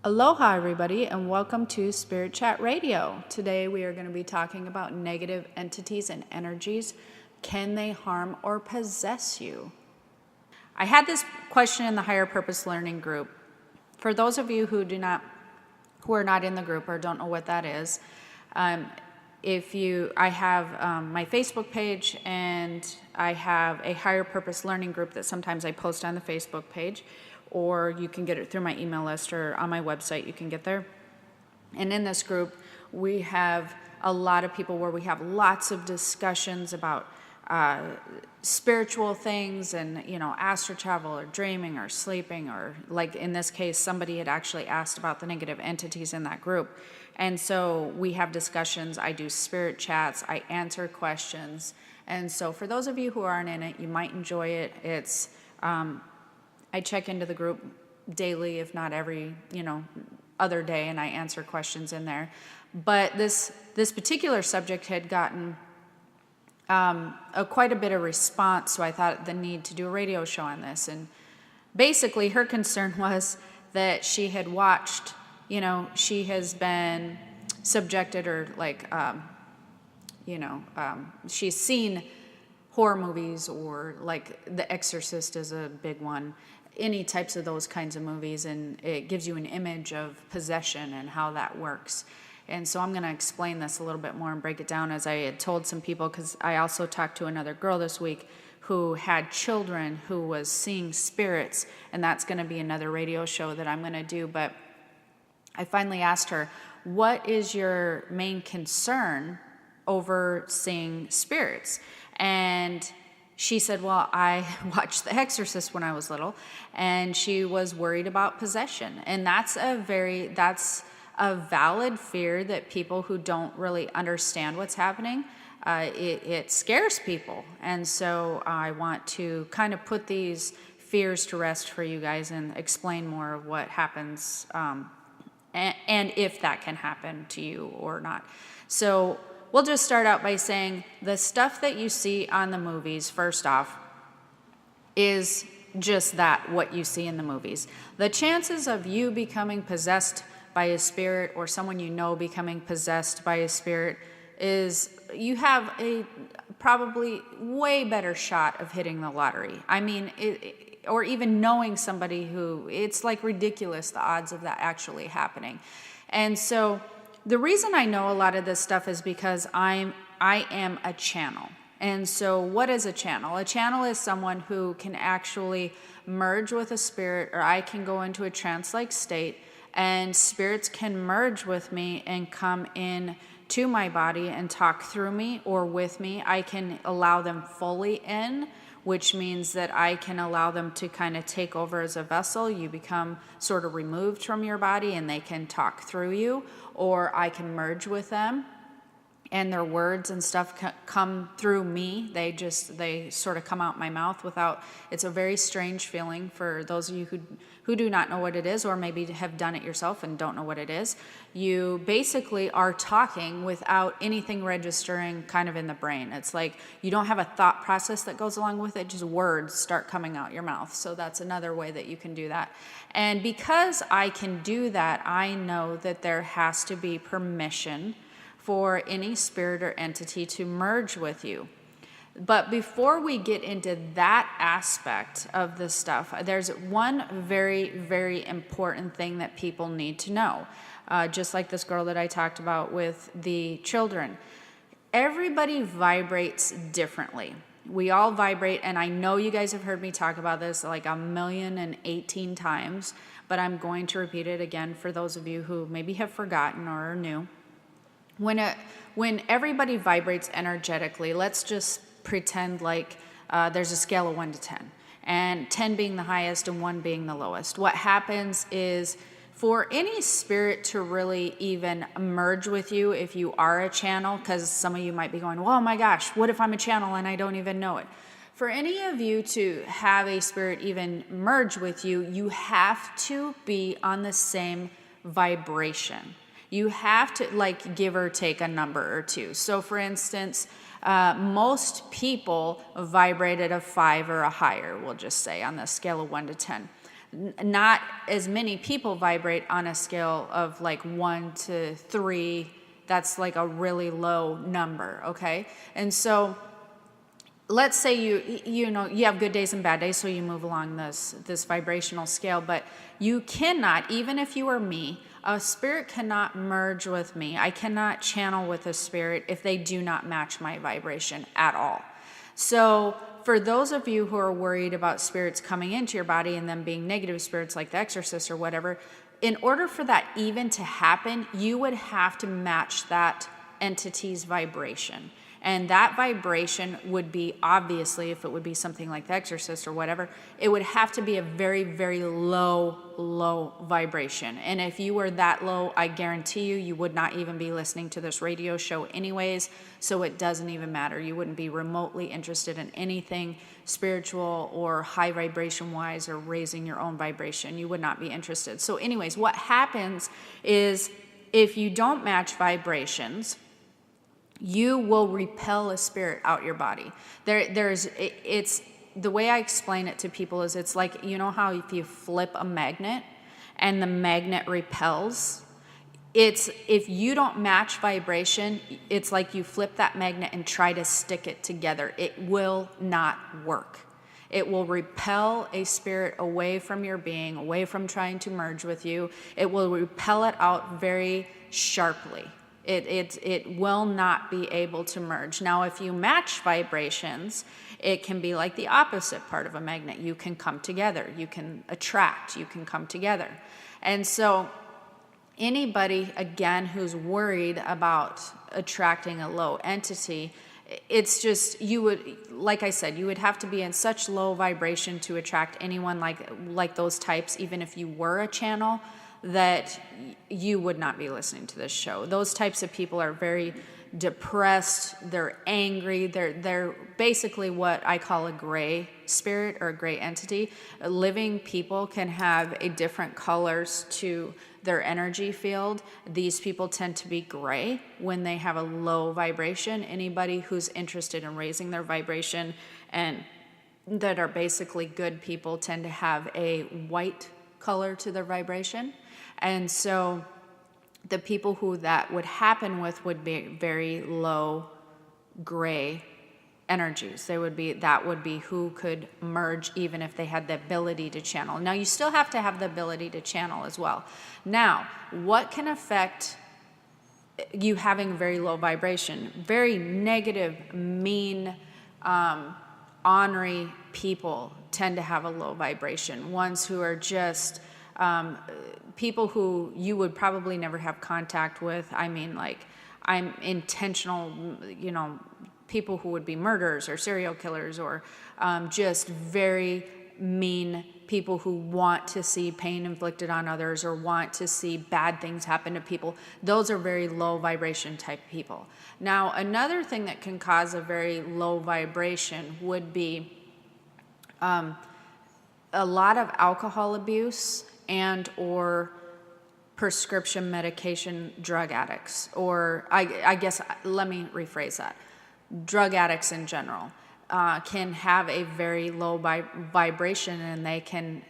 Aloha, everybody, and welcome to Spirit Chat Radio. Today we are going to be talking about negative entities and energies. Can they harm or possess you? I had this question in the Higher Purpose Learning group. For those of you who are not in the group or don't know what that is, I have my Facebook page and I have a Higher Purpose Learning group that sometimes I post on the Facebook page, or you can get it through my email list or on my website, you can get there. And in this group, we have a lot of people where we have lots of discussions about spiritual things and, astral travel or dreaming or sleeping, or like in this case, somebody had actually asked about the negative entities in that group. And so we have discussions, I do spirit chats, I answer questions. And so for those of you who aren't in it, you might enjoy it. It's, I check into the group daily, if not every, other day, and I answer questions in there. But this particular subject had gotten quite a bit of response, so I thought the need to do a radio show on this. And basically, her concern was that she had watched, she has been subjected or she's seen horror movies, or like The Exorcist is a big one, any types of those kinds of movies, and it gives you an image of possession and how that works. And so I'm going to explain this a little bit more and break it down, as I had told some people, because I also talked to another girl this week who had children who was seeing spirits, and that's going to be another radio show that I'm going to do. But I finally asked her, what is your main concern over seeing spirits? And she said, well, I watched The Exorcist when I was little, and she was worried about possession. And that's a valid fear that people who don't really understand what's happening, it scares people. And so I want to kind of put these fears to rest for you guys and explain more of what happens, and if that can happen to you or not. So we'll just start out by saying the stuff that you see on the movies, first off, is just that, what you see in the movies. The chances of you becoming possessed by a spirit, or someone you know becoming possessed by a spirit, is you have a probably way better shot of hitting the lottery. I mean, or even knowing somebody who, it's like ridiculous, the odds of that actually happening. And so the reason I know a lot of this stuff is because I am a channel. And so what is a channel? A channel is someone who can actually merge with a spirit, or I can go into a trance-like state, and spirits can merge with me and come in to my body and talk through me or with me. I can allow them fully in, which means that I can allow them to kind of take over as a vessel. You become sort of removed from your body and they can talk through you, or I can merge with them and their words and stuff come through me. They sort of come out my mouth without, it's a very strange feeling for those of you who do not know what it is, or maybe have done it yourself and don't know what it is. You basically are talking without anything registering kind of in the brain. It's like you don't have a thought process that goes along with it, just words start coming out your mouth. So that's another way that you can do that. And because I can do that, I know that there has to be permission for any spirit or entity to merge with you. But before we get into that aspect of the stuff, there's one very, very important thing that people need to know. Just like this girl that I talked about with the children. Everybody vibrates differently. We all vibrate, and I know you guys have heard me talk about this like 1,018 times, but I'm going to repeat it again for those of you who maybe have forgotten or are new. When everybody vibrates energetically, let's just pretend like there's a scale of 1 to 10, and 10 being the highest and 1 being the lowest. What happens is, for any spirit to really even merge with you, if you are a channel, because some of you might be going, well, oh my gosh, what if I'm a channel and I don't even know it? For any of you to have a spirit even merge with you, you have to be on the same vibration. You have to give or take a number or two. So for instance, most people vibrate at a 5 or a higher, we'll just say, on the scale of 1 to 10. not as many people vibrate on a scale of like 1 to 3. That's like a really low number, okay? And so let's say you know you have good days and bad days, so you move along this vibrational scale, but you cannot, even if you are me, a spirit cannot merge with me. I cannot channel with a spirit if they do not match my vibration at all. So for those of you who are worried about spirits coming into your body and them being negative spirits like the exorcist or whatever, in order for that even to happen, you would have to match that entity's vibration. And that vibration would be, obviously, if it would be something like the exorcist or whatever, it would have to be a very, very low vibration. And if you were that low, I guarantee you would not even be listening to this radio show anyways, so it doesn't even matter. You wouldn't be remotely interested in anything spiritual or high vibration wise or raising your own vibration. You would not be interested. So anyways, what happens is if you don't match vibrations, you will repel a spirit out your body. It's the way I explain it to people is it's like, you know how if you flip a magnet and the magnet repels, it's if you don't match vibration, it's like you flip that magnet and try to stick it together. It will not work. It will repel a spirit away from your being, away from trying to merge with you. It will repel it out very sharply. It will not be able to merge. Now, if you match vibrations, it can be like the opposite part of a magnet. You can come together. You can attract. You can come together. And so anybody, again, who's worried about attracting a low entity, it's just, you would, like I said, you would have to be in such low vibration to attract anyone like those types, even if you were a channel, that you would not be listening to this show. Those types of people are very depressed, they're angry, they're basically what I call a gray spirit or a gray entity. Living people can have a different colors to their energy field. These people tend to be gray when they have a low vibration. Anybody who's interested in raising their vibration and that are basically good people tend to have a white color to their vibration. And so the people who that would happen with would be very low gray energies. That would be who could merge even if they had the ability to channel. Now, you still have to have the ability to channel as well. Now, what can affect you having very low vibration? Very negative, mean, ornery people tend to have a low vibration. Ones who are just people who you would probably never have contact with. I mean, like, I'm intentional, people who would be murderers or serial killers or just very mean people who want to see pain inflicted on others or want to see bad things happen to people. Those are very low vibration type people. Now, another thing that can cause a very low vibration would be a lot of alcohol abuse and or prescription medication drug addicts, or I guess, let me rephrase that. Drug addicts in general can have a very low vibration, and they can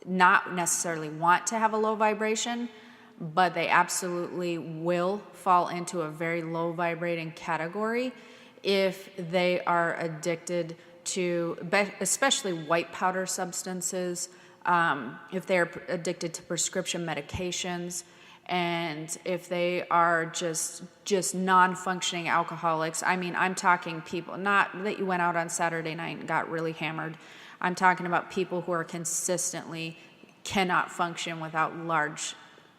not necessarily want to have a low vibration, but they absolutely will fall into a very low vibrating category if they are addicted to, especially white powder substances, if they're addicted to prescription medications, and if they are just non-functioning alcoholics. I mean, I'm talking people, not that you went out on Saturday night and got really hammered. I'm talking about people who are consistently cannot function without large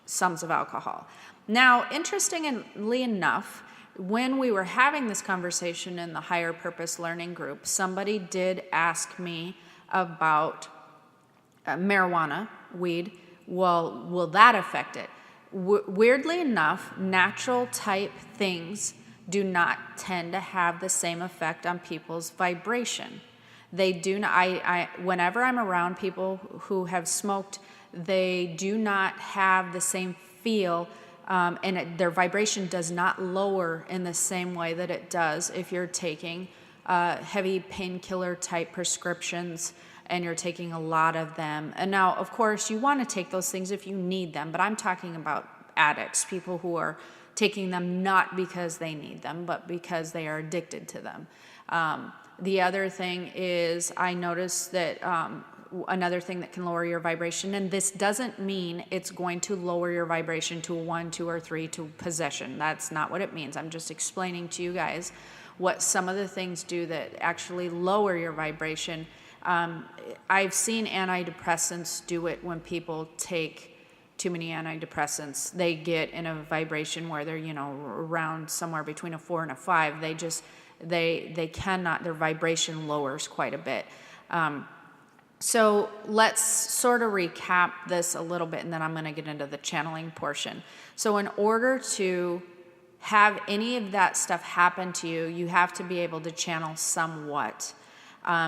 sums of alcohol. Now, interestingly enough, when we were having this conversation in the Higher Purpose Learning Group, somebody did ask me about marijuana, weed. Well, will that affect it? Weirdly enough, natural type things do not tend to have the same effect on people's vibration. They do not. Whenever I'm around people who have smoked, they do not have the same feel, and their vibration does not lower in the same way that it does if you're taking heavy painkiller type prescriptions and you're taking a lot of them. And now, of course, you want to take those things if you need them, but I'm talking about addicts, people who are taking them not because they need them, but because they are addicted to them. The other thing is, I noticed that another thing that can lower your vibration, and this doesn't mean it's going to lower your vibration to a 1, 2, or 3 to possession. That's not what it means. I'm just explaining to you guys what some of the things do that actually lower your vibration. I've seen antidepressants do it when people take too many antidepressants. They get in a vibration where they're, around somewhere between a 4 and a 5. They cannot, their vibration lowers quite a bit. So let's sort of recap this a little bit, and then I'm going to get into the channeling portion. So in order to have any of that stuff happen to you, you have to be able to channel somewhat.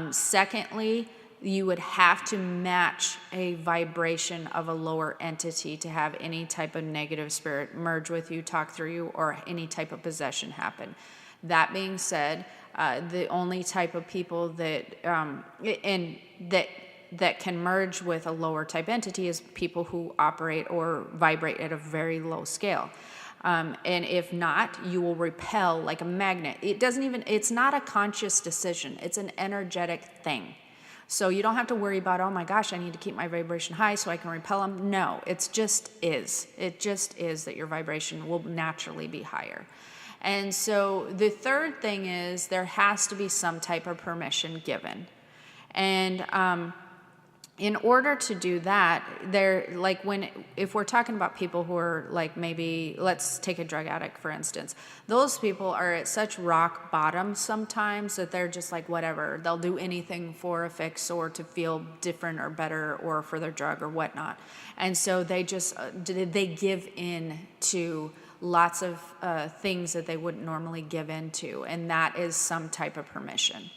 Secondly, you would have to match a vibration of a lower entity to have any type of negative spirit merge with you, talk through you, or any type of possession happen. That being said, the only type of people that that can merge with a lower type entity is people who operate or vibrate at a very low scale. And if not, you will repel like a magnet. It's not a conscious decision. It's an energetic thing. So you don't have to worry about, oh my gosh, I need to keep my vibration high so I can repel them. No, it just is. It just is that your vibration will naturally be higher. And so the third thing is there has to be some type of permission given. And in order to do that, if we're talking about people who are like, maybe let's take a drug addict for instance, those people are at such rock bottom sometimes that they're just like whatever, they'll do anything for a fix or to feel different or better or for their drug or whatnot. And so they just they give in to lots of things that they wouldn't normally give into, and that is some type of permission.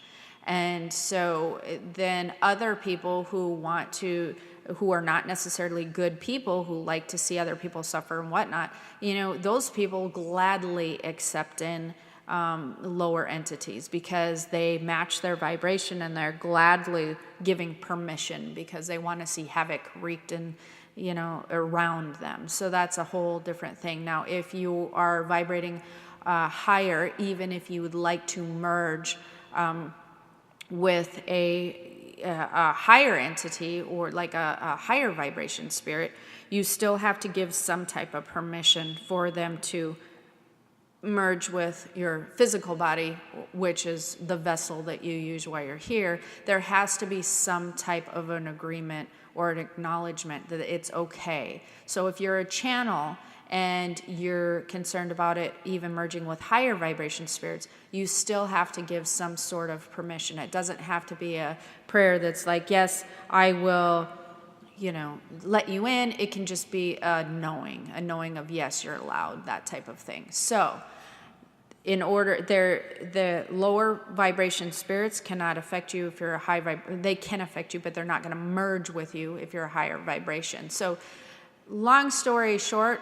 And so then other people who are not necessarily good people, who like to see other people suffer and whatnot, those people gladly accept in lower entities because they match their vibration, and they're gladly giving permission because they want to see havoc wreaked in, around them. So that's a whole different thing. Now, if you are vibrating higher, even if you would like to merge with a higher entity or like a higher vibration spirit, you still have to give some type of permission for them to merge with your physical body, which is the vessel that you use while you're here. There has to be some type of an agreement or an acknowledgement that it's okay. So if you're a channel and you're concerned about it even merging with higher vibration spirits, you still have to give some sort of permission. It doesn't have to be a prayer that's like, yes, I will, let you in. It can just be a knowing of yes, you're allowed, that type of thing. So the lower vibration spirits cannot affect you if you're a high they can affect you, but they're not going to merge with you if you're a higher vibration. So long story short,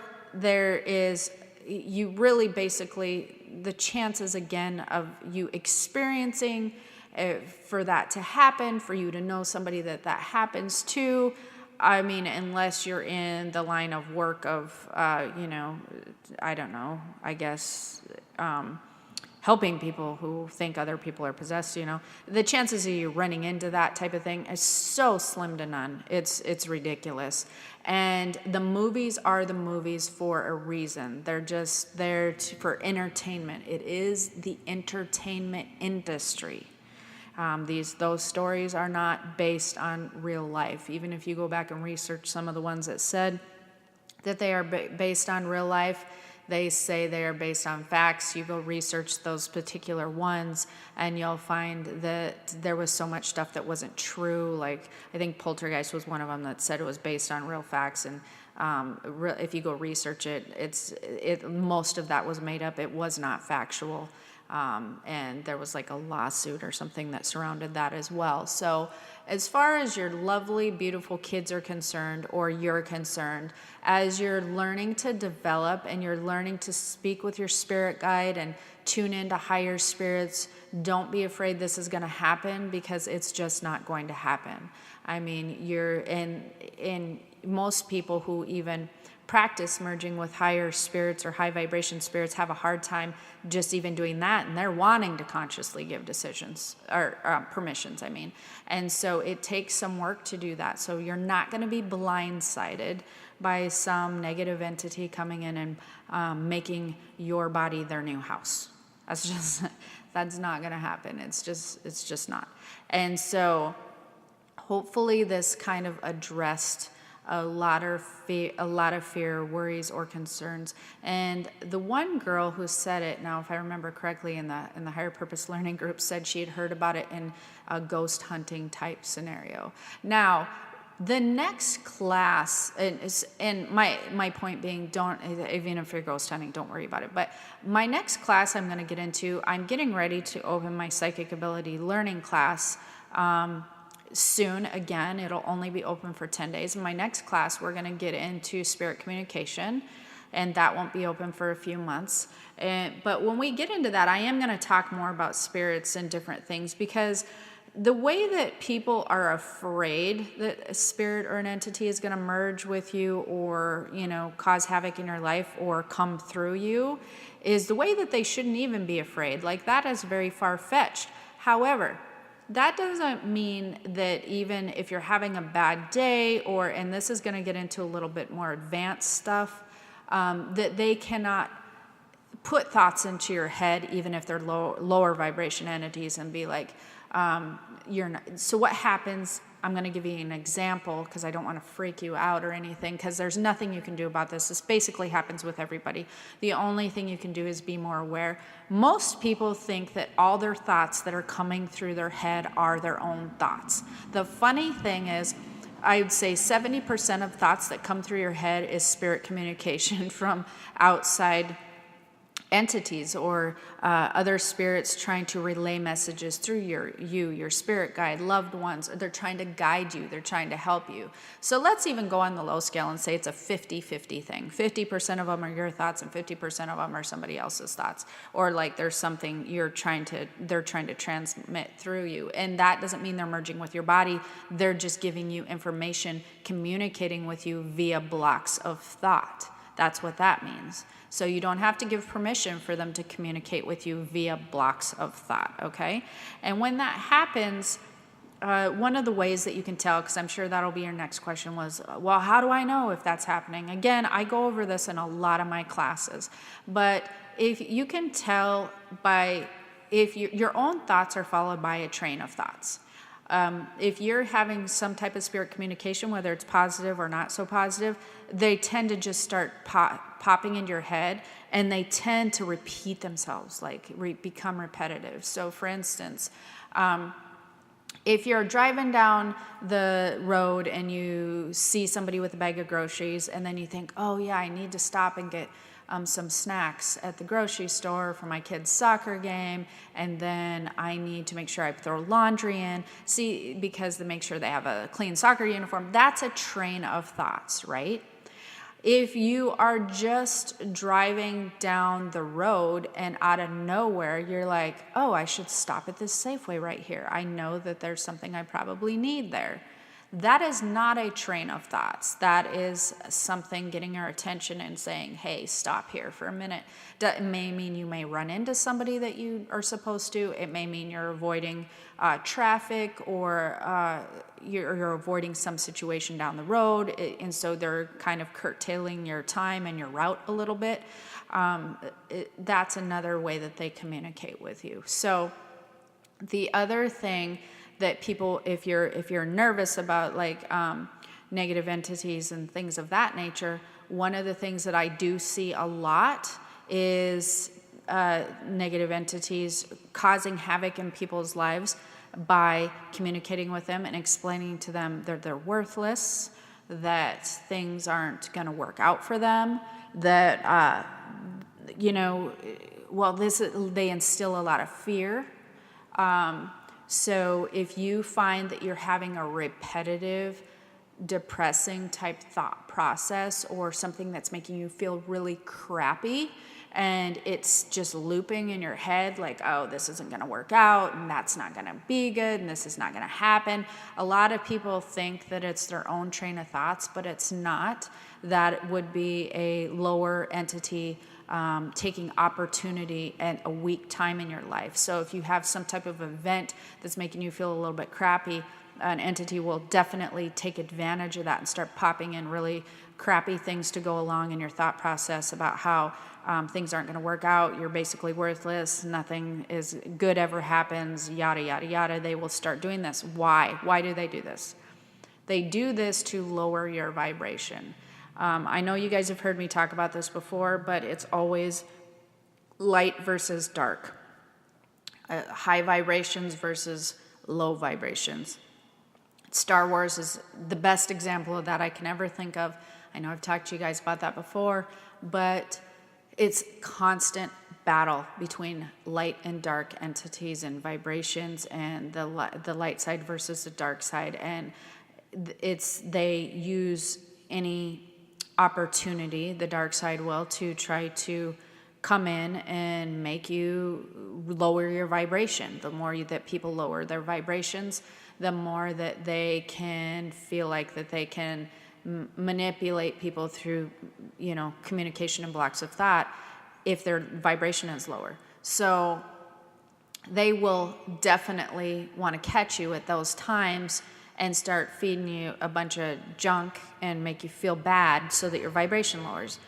you really basically, the chances again of you experiencing for that to happen, for you to know somebody that happens to, I mean, unless you're in the line of work of, I don't know, I guess, helping people who think other people are possessed, the chances of you running into that type of thing is so slim to none. It's ridiculous. And the movies are the movies for a reason. They're just there for entertainment. It is the entertainment industry. Those stories are not based on real life. Even if you go back and research some of the ones that said that they are based on real life, they say they are based on facts. You go research those particular ones, and you'll find that there was so much stuff that wasn't true. Like, I think Poltergeist was one of them that said it was based on real facts, and if you go research it, most of that was made up. It was not factual. And there was like a lawsuit or something that surrounded that as well. So as far as your lovely, beautiful kids are concerned, or you're concerned, as you're learning to develop and you're learning to speak with your spirit guide and tune into higher spirits. Don't be afraid this is going to happen, because it's just not going to happen. I mean, you're in most people who even practice merging with higher spirits or high vibration spirits have a hard time just even doing that, and they're wanting to consciously give decisions or permissions, I mean. And so it takes some work to do that. So you're not going to be blindsided by some negative entity coming in and making your body their new house. That's not going to happen. It's just not. And so hopefully this kind of addressed a lot of fear, worries, or concerns. And the one girl who said it, now if I remember correctly, in the Higher Purpose Learning Group, said she had heard about it in a ghost hunting type scenario. Now, the next class, and my point being, don't, even if you're ghost hunting, don't worry about it. But my next class I'm going to get into, I'm getting ready to open my psychic ability learning class soon. Again, it'll only be open for 10 days. In my next class, we're going to get into spirit communication, and that won't be open for a few months. But when we get into that, I am going to talk more about spirits and different things, because the way that people are afraid that a spirit or an entity is going to merge with you, or, cause havoc in your life or come through you, is the way that they shouldn't even be afraid. Like, that is very far-fetched. However, that doesn't mean that even if you're having a bad day, and this is going to get into a little bit more advanced stuff, that they cannot put thoughts into your head, even if they're lower vibration entities, and be like, you're not. So what happens, I'm going to give you an example, because I don't want to freak you out or anything, because there's nothing you can do about this. This basically happens with everybody. The only thing you can do is be more aware. Most people think that all their thoughts that are coming through their head are their own thoughts. The funny thing is, I would say 70% of thoughts that come through your head is spirit communication from outside entities or other spirits trying to relay messages through your spirit guide, loved ones. They're trying to guide you. They're trying to help you. So let's even go on the low scale and say it's a 50-50 thing. 50% of them are your thoughts and 50% of them are somebody else's thoughts. Or like there's something they're trying to transmit through you. And that doesn't mean they're merging with your body. They're just giving you information, communicating with you via blocks of thought. That's what that means. So you don't have to give permission for them to communicate with you via blocks of thought, okay? And when that happens, one of the ways that you can tell, because I'm sure that'll be your next question, was, well, how do I know if that's happening? Again, I go over this in a lot of my classes. But if you can tell if your own thoughts are followed by a train of thoughts. If you're having some type of spirit communication, whether it's positive or not so positive, they tend to just start popping into your head, and they tend to repeat themselves, become repetitive. So for instance, if you're driving down the road and you see somebody with a bag of groceries, and then you think, oh yeah, I need to stop and get some snacks at the grocery store for my kid's soccer game, and then I need to make sure I throw laundry in, because to make sure they have a clean soccer uniform. That's a train of thoughts, right? If you are just driving down the road and out of nowhere, you're like, oh, I should stop at this Safeway right here. I know that there's something I probably need there. That is not a train of thoughts. That is something getting your attention and saying, hey, stop here for a minute. It may mean you may run into somebody that you are supposed to. It may mean you're avoiding traffic, or you're avoiding some situation down the road. And so they're kind of curtailing your time and your route a little bit. That's another way that they communicate with you. So the other thing that people, if you're nervous about negative entities and things of that nature, one of the things that I do see a lot is negative entities causing havoc in people's lives by communicating with them and explaining to them that they're worthless, that things aren't going to work out for them, that they instill a lot of fear. So if you find that you're having a repetitive depressing type thought process or something that's making you feel really crappy, and it's just looping in your head like, oh, this isn't going to work out, and that's not going to be good, and this is not going to happen. A lot of people think that it's their own train of thoughts, but it's not. That would be a lower entity taking opportunity at a weak time in your life. So if you have some type of event that's making you feel a little bit crappy, an entity will definitely take advantage of that and start popping in really crappy things to go along in your thought process about how things aren't going to work out, you're basically worthless, nothing is good ever happens, yada, yada, yada. They will start doing this. Why? Why do they do this? They do this to lower your vibration. I know you guys have heard me talk about this before, but it's always light versus dark. High vibrations versus low vibrations. Star Wars is the best example of that I can ever think of. I know I've talked to you guys about that before, but it's constant battle between light and dark entities and vibrations, and the light side versus the dark side. And they use any opportunity, the dark side will, to try to come in and make you lower your vibration. The more that people lower their vibrations, the more that they can feel like that they can manipulate people through, communication and blocks of thought if their vibration is lower. So they will definitely want to catch you at those times and start feeding you a bunch of junk and make you feel bad so that your vibration lowers.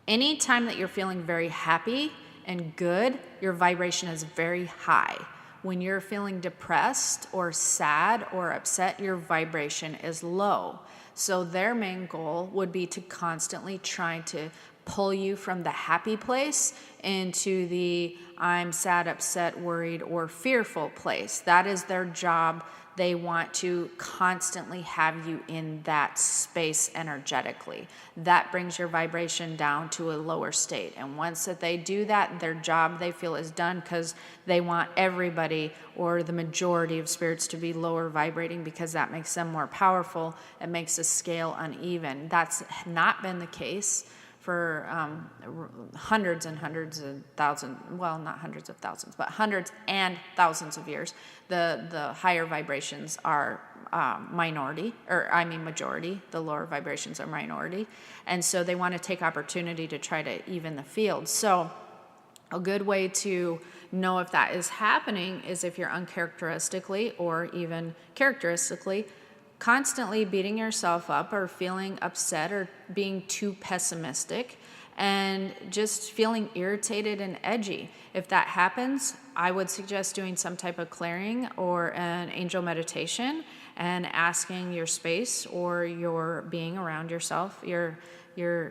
Anytime that you're feeling very happy and good, your vibration is very high. When you're feeling depressed or sad or upset, your vibration is low. So their main goal would be to constantly try to pull you from the happy place into the I'm sad, upset, worried, or fearful place. That is their job. They want to constantly have you in that space energetically. That brings your vibration down to a lower state. And once that they do that, their job, they feel, is done, because they want everybody or the majority of spirits to be lower vibrating, because that makes them more powerful. It makes the scale uneven. That's not been the case for hundreds and hundreds of thousands, well, not hundreds of thousands, but hundreds and thousands of years. The higher vibrations are majority. The lower vibrations are minority. And so they want to take opportunity to try to even the field. So a good way to know if that is happening is if you're uncharacteristically or even characteristically constantly beating yourself up or feeling upset or being too pessimistic and just feeling irritated and edgy. If that happens, I would suggest doing some type of clearing or an angel meditation and asking your space or your being around yourself, your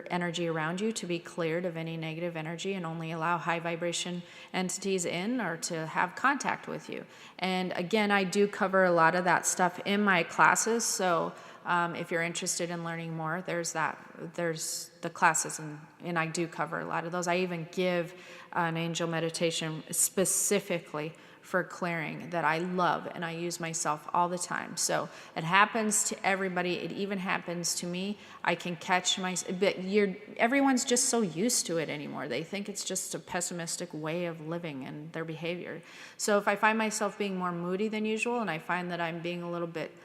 energy around you, to be cleared of any negative energy and only allow high vibration entities in or to have contact with you. And again, I do cover a lot of that stuff in my classes. So if you're interested in learning more, there's the classes, and I do cover a lot of those. I even give an angel meditation specifically for clearing that I love, and I use myself all the time. So it happens to everybody. It even happens to me. I can catch but everyone's just so used to it anymore. They think it's just a pessimistic way of living and their behavior. So if I find myself being more moody than usual, and I find that I'm being a little bit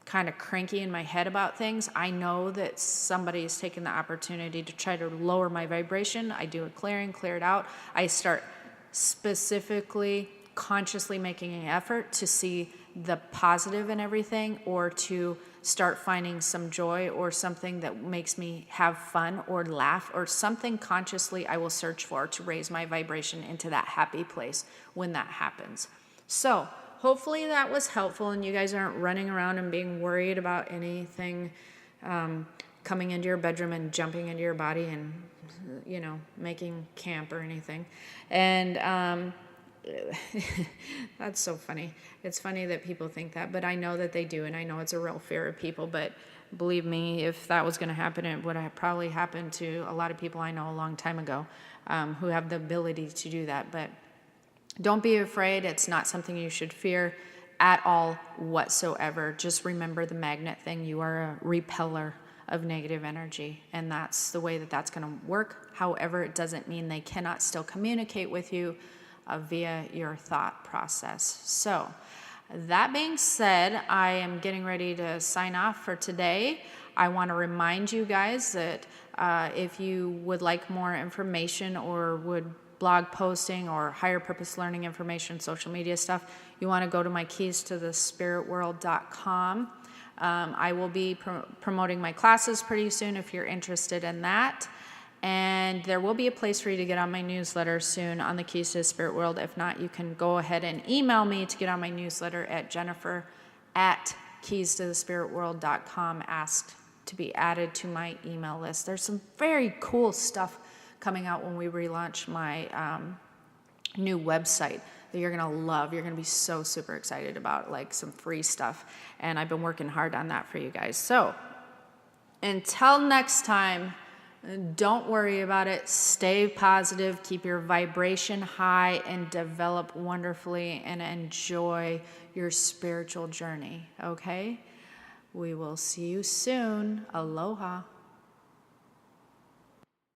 kind of cranky in my head about things, I know that somebody is taking the opportunity to try to lower my vibration. I do a clearing, clear it out. I start specifically consciously making an effort to see the positive in everything, or to start finding some joy or something that makes me have fun or laugh, or something consciously I will search for to raise my vibration into that happy place when that happens. So hopefully that was helpful, and you guys aren't running around and being worried about anything coming into your bedroom and jumping into your body and making camp or anything. And that's so funny. It's funny that people think that, but I know that they do, and I know it's a real fear of people. But believe me, if that was going to happen, it would have probably happened to a lot of people I know a long time ago who have the ability to do that. But don't be afraid. It's not something you should fear. at all whatsoever. Just remember the magnet thing. You are a repeller of negative energy, and that's the way that that's going to work. However, it doesn't mean they cannot still communicate with you via your thought process. So that being said, I am getting ready to sign off for today. I want to remind you guys that if you would like more information or would blog posting or higher purpose learning information, social media stuff, you want to go to my keystothespiritworld.com. I will be promoting my classes pretty soon if you're interested in that. And there will be a place for you to get on my newsletter soon on the Keys to the Spirit World. If not, you can go ahead and email me to get on my newsletter at jennifer@keystothespiritworld.com. Ask to be added to my email list. There's some very cool stuff coming out when we relaunch my new website that you're going to love. You're going to be so super excited about, like some free stuff. And I've been working hard on that for you guys. So until next time, don't worry about it. Stay positive. Keep your vibration high and develop wonderfully and enjoy your spiritual journey. Okay? We will see you soon. Aloha.